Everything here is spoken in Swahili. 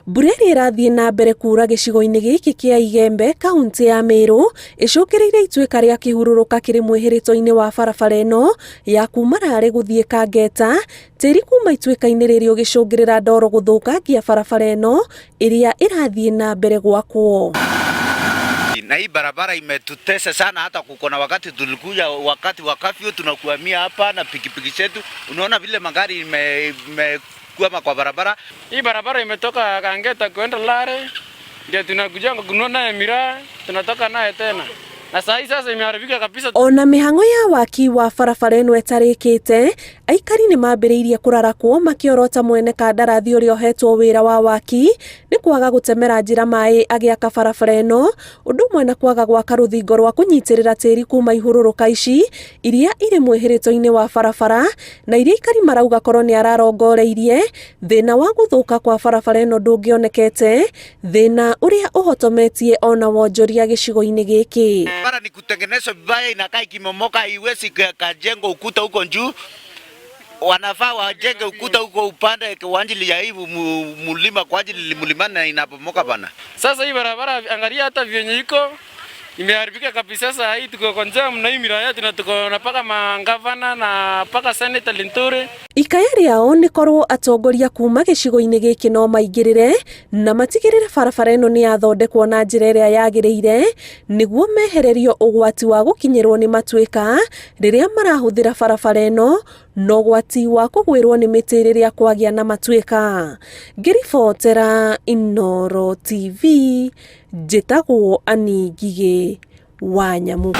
Mbura ĩrĩa ĩrathiĩ na mbere kuura gĩcigo-inĩ gĩkĩ kĩa Igembe, kaunti ya Meru, ĩcũngĩrĩirie ituĩka rĩa kĩhurũrũka kĩrĩ mwĩhĩrĩto-inĩ wa barabara ĩno ya kuma Laare gũthiĩ Kangeta, tĩri kuma ituĩka-inĩ rĩrĩ ũgĩcũngĩrĩra ndoro gũthũkangia barabara ĩno ĩrĩa ĩrathiĩ na mbere gwakwo. Na hii barabara imetutesa sana, hata kuko na wakati tulikuja wakati wa kafyu tunakuhamia hapa na pikipiki zetu, unaona vile magari imekwama kwa barabara. Hii barabara imetoka Kangeta kwenda Laare, ndio tunakuja kununua naye mĩraa, tunatoka naye tena. Na sasa imeharibika kabisa. Ona mĩhangó ya waki wa barabara ĩno ĩtarĩkĩte, aikari nĩ mambĩrĩirie kũrarakwo makĩorota mwene kandarathi ũrĩa ohetwo wĩra wa waki nĩ kwaga gũtemera njĩra maĩ agĩaka barabara ĩno, ũndũ ũmwe na kwaga gwaka rũthingo rwa kũnyitĩrĩra tĩri kuma ihũrũrũka ici iria irĩ mwĩhĩrĩto-inĩ wa barabara, na iria aikari marauga korwo nĩ ararongoreirie thĩna wa gũthũka kwa barabara ĩno ndũngĩonekete, thĩna ũrĩa ũhotometie ona wonjoria gĩcigo-inĩ gĩkĩ. Bara ni kutengenezwa vibaya, inakaa ikimomoka, haiwezi kajengo ukuta huko juu. Wanafaa wajenge ukuta huko upande kwa ajili ya hii mulima, kwa ajili mlimani na inapomoka bana. Sasa hii barabara angalia hata vyenye iko imeharibika kabisa. Sasa hii tuko konja mna hii mĩraa yetu na tuko napaka mangavana na paka senator Linturi. Ikaya rĩao nĩ korwo atongoria kuma gĩcigo-inĩ gĩkĩ no maingĩrĩre na matigĩrĩre barabara ĩno nĩ yathondekwo na njĩra ĩrĩa yagĩrĩire nĩguo mehererio ũgwati wa gũkinyĩrwo nĩ matuĩka rĩrĩa marahũthĩra barabara ĩno na ũgwati wa kũgwĩrwo nĩ mĩtĩ rĩrĩa kwagĩa na matuĩka. Ngĩribotera Inooro TV, njĩtagwo Ani Ngigĩ wa Nyamũ.